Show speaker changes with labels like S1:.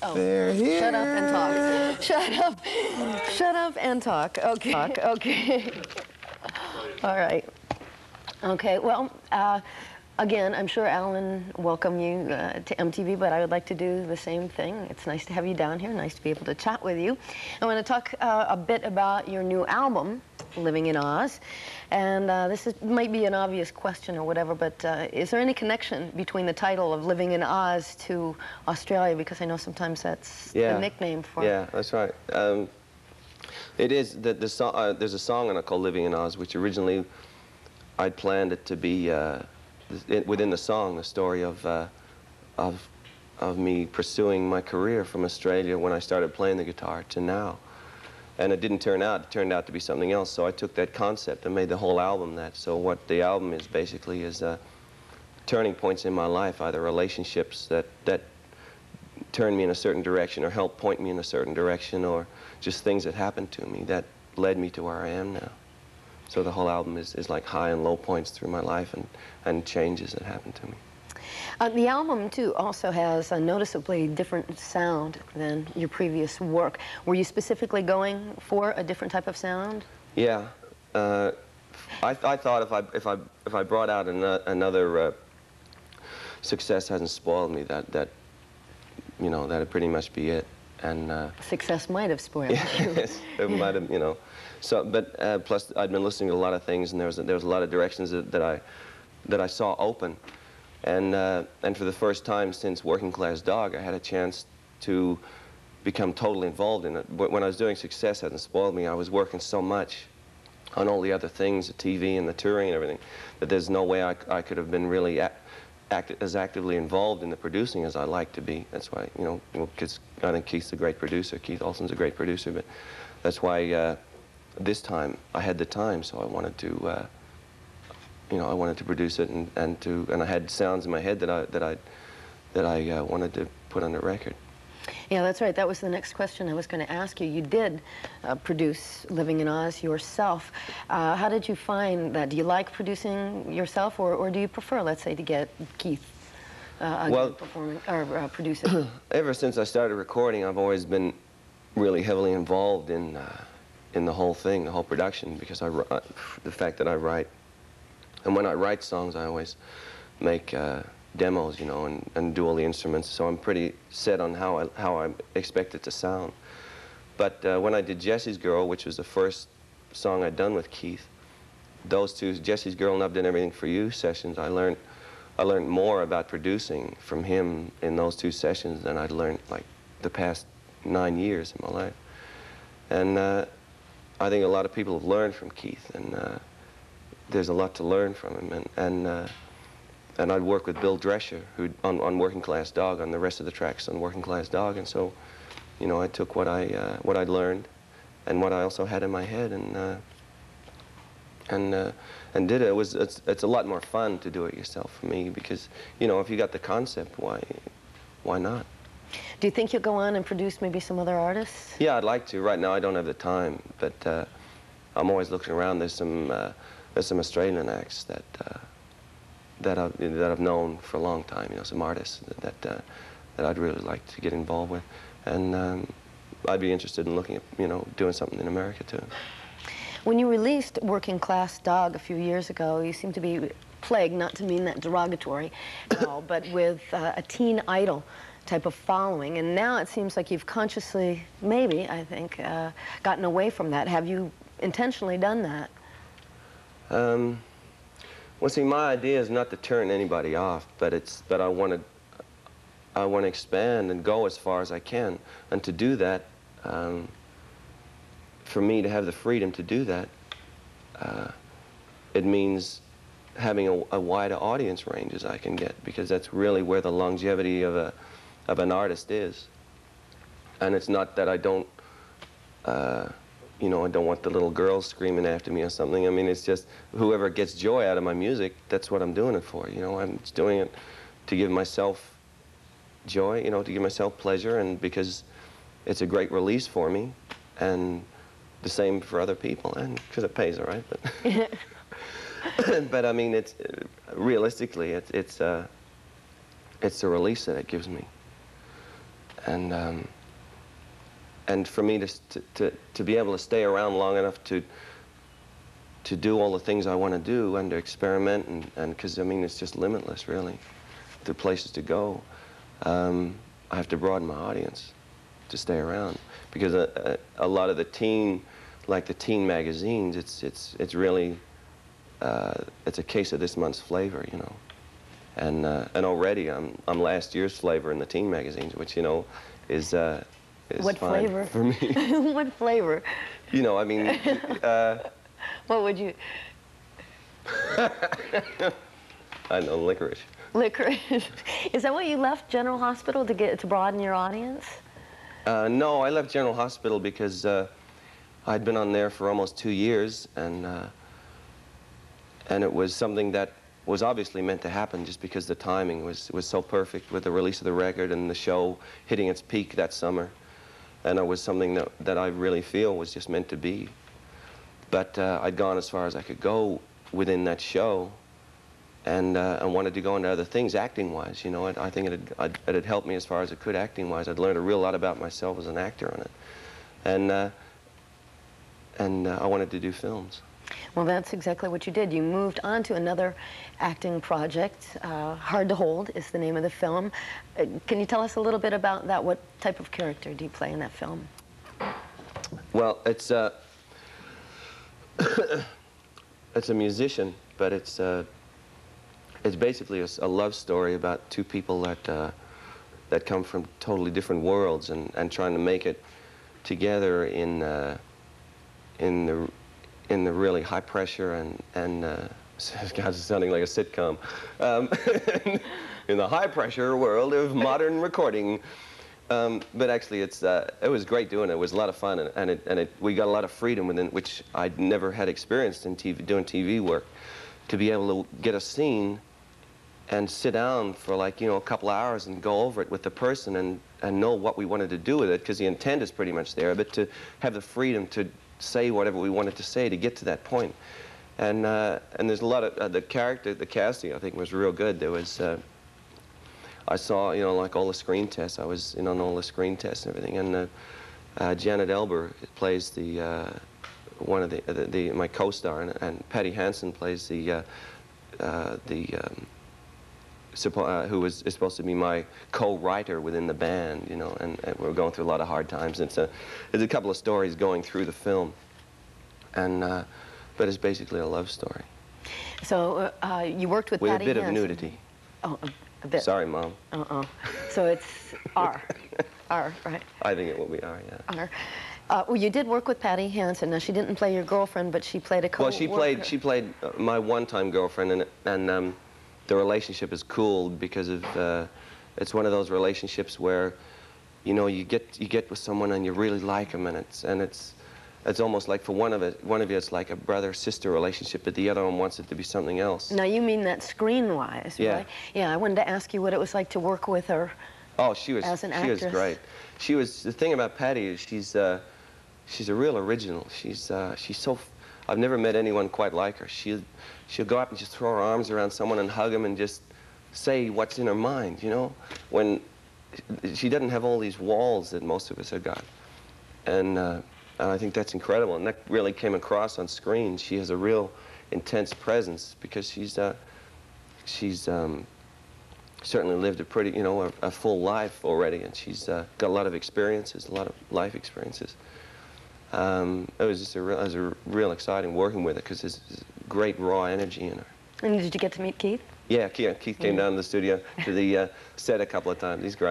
S1: Oh,
S2: they're here.
S1: Shut up and talk. Shut up. Shut up and talk. Okay. Okay. All right. Okay. Well, again, I'm sure Alan welcomed you to MTV, but I would like to do the same thing. It's nice to have you down here. Nice to be able to chat with you. I want to talk a bit about your new album, Living in Oz. And might be an obvious question or whatever, but is there any connection between the title of Living in Oz to Australia? Because I know sometimes that's the nickname for...
S2: Yeah, that's right. It is. There's a song on it called Living in Oz, which originally I'd planned it to be, within the song, the story of me pursuing my career from Australia when I started playing the guitar to now. And it didn't turn out. It turned out to be something else. So I took that concept and made the whole album that. So what the album is basically is turning points in my life, either relationships that turned me in a certain direction or helped point me in a certain direction, or just things that happened to me that led me to where I am now. So the whole album is like high and low points through my life and changes that happened to me.
S1: The album, too, also has a noticeably different sound than your previous work. Were you specifically going for a different type of sound?
S2: Yeah. I thought if I brought out another Success Hasn't Spoiled Me, you know, that'd pretty much be it. And
S1: Success might have spoiled you.
S2: Yes, it might have, you know. So, but plus I'd been listening to a lot of things, and there was a lot of directions that I saw open. And for the first time since Working Class Dog, I had a chance to become totally involved in it. When I was doing Success Hasn't Spoiled Me, I was working so much on all the other things, the TV and the touring and everything, that there's no way I could have been really as actively involved in the producing as I like to be. That's why, you know, because I think Keith's a great producer. Keith Olsen's a great producer, but that's why this time I had the time, so I wanted to. You know, I wanted to produce it, and I had sounds in my head that I wanted to put on the record.
S1: Yeah, that's right. That was the next question I was going to ask you. You did produce Living in Oz yourself. How did you find that? Do you like producing yourself, or do you prefer, let's say, to get Keith performing or producing?
S2: Ever since I started recording, I've always been really heavily involved in the whole thing, the whole production, because the fact that I write. And when I write songs, I always make demos, you know, and do all the instruments. So I'm pretty set on how I expect it to sound. But when I did Jesse's Girl, which was the first song I'd done with Keith, those two, Jesse's Girl and I've Done Everything for You sessions, I learned more about producing from him in those two sessions than I'd learned like the past 9 years of my life. And I think a lot of people have learned from Keith, and there's a lot to learn from him, and I'd work with Bill Drescher, who on Working Class Dog, on the rest of the tracks on Working Class Dog, and so, you know, I took what I'd learned, and what I also had in my head, and did it. It's a lot more fun to do it yourself for me, because, you know, if you got the concept, why not?
S1: Do you think you'll go on and produce maybe some other artists?
S2: Yeah, I'd like to. Right now, I don't have the time, but I'm always looking around. There's some Australian acts that I've known for a long time, you know, some artists that I'd really like to get involved with, and I'd be interested in looking at, you know, doing something in America too.
S1: When you released Working Class Dog a few years ago, you seemed to be plagued, not to mean that derogatory at all, but with a teen idol type of following, and now it seems like you've consciously, maybe, I think, gotten away from that. Have you intentionally done that?
S2: Well, see, my idea is not to turn anybody off, but I want to expand and go as far as I can, and to do that, for me to have the freedom to do that, it means having a wider audience range as I can get, because that's really where the longevity of an artist is. And it's not that I don't. You know, I don't want the little girls screaming after me or something. I mean, it's just whoever gets joy out of my music, that's what I'm doing it for. You know, I'm just doing it to give myself joy, you know, to give myself pleasure, and because it's a great release for me, and the same for other people, and because it pays, all right. But, but I mean, it's realistically, it's a release that it gives me. and for me to be able to stay around long enough to do all the things I want to do and to experiment, and because I mean it's just limitless really, the places to go. I have to broaden my audience to stay around, because a lot of the teen magazines, it's really it's a case of this month's flavor, you know, and already I'm last year's flavor in the teen magazines, which you know is
S1: what
S2: fine
S1: flavor
S2: for me.
S1: What flavor?
S2: You know, I mean.
S1: What would you?
S2: I know, licorice.
S1: Licorice. Is that what you left General Hospital to broaden your audience?
S2: No, I left General Hospital because I'd been on there for almost 2 years, and it was something that was obviously meant to happen just because the timing was so perfect with the release of the record and the show hitting its peak that summer, and it was something that I really feel was just meant to be. But I'd gone as far as I could go within that show, and wanted to go into other things acting-wise. You know, I think it had helped me as far as it could acting-wise. I'd learned a real lot about myself as an actor on it, and I wanted to do films.
S1: Well, that's exactly what you did. You moved on to another acting project. Hard to Hold is the name of the film. Can you tell us a little bit about that? What type of character do you play in that film?
S2: Well, it's it's a musician, but it's basically a love story about two people that come from totally different worlds and trying to make it together in the really high pressure and God, it's sounding like a sitcom, in the high pressure world of modern recording. But actually, it was great doing it. It was a lot of fun, and we got a lot of freedom within, which I'd never had experienced in doing TV work, to be able to get a scene and sit down for like, you know, a couple hours and go over it with the person and know what we wanted to do with it, because the intent is pretty much there, but to have the freedom to say whatever we wanted to say to get to that point. And there's a lot of the casting I think was real good. There was. I saw, you know, like all the screen tests. I was in on all the screen tests and everything. And Janet Elber plays one of my co-star, and Patty Hansen plays who is supposed to be my co-writer within the band, you know. And we're going through a lot of hard times. And there's a couple of stories going through the film, but it's basically a love story.
S1: So you worked with Patty
S2: a bit
S1: Hansen.
S2: of nudity.
S1: Oh. A bit.
S2: Sorry, Mom.
S1: So it's R. R, right?
S2: I think it will be R, yeah.
S1: R. Well, you did work with Patty Hansen. Now, she didn't play your girlfriend, but she played a co-worker.
S2: Well, she played my one-time girlfriend, and the relationship is cool because of it's one of those relationships where, you know, you get with someone and you really like them, and it's almost like for one of you it's like a brother-sister relationship, but the other one wants it to be something else.
S1: Now, you mean that screen-wise,
S2: yeah.
S1: Right? Yeah, I wanted to ask you what it was like to work with her.
S2: Oh, she was great. The thing about Patty is she's a real original. She's so, I've never met anyone quite like her. She'll go up and just throw her arms around someone and hug them and just say what's in her mind, you know? When she doesn't have all these walls that most of us have got. And I think that's incredible, and that really came across on screen. She has a real intense presence because she's certainly lived a pretty, you know, a full life already, and she's got a lot of experiences, a lot of life experiences. It was just a real exciting working with her because there's great raw energy in her.
S1: And did you get to meet Keith?
S2: Yeah, Keith came down to the studio, to the set a couple of times. He's great.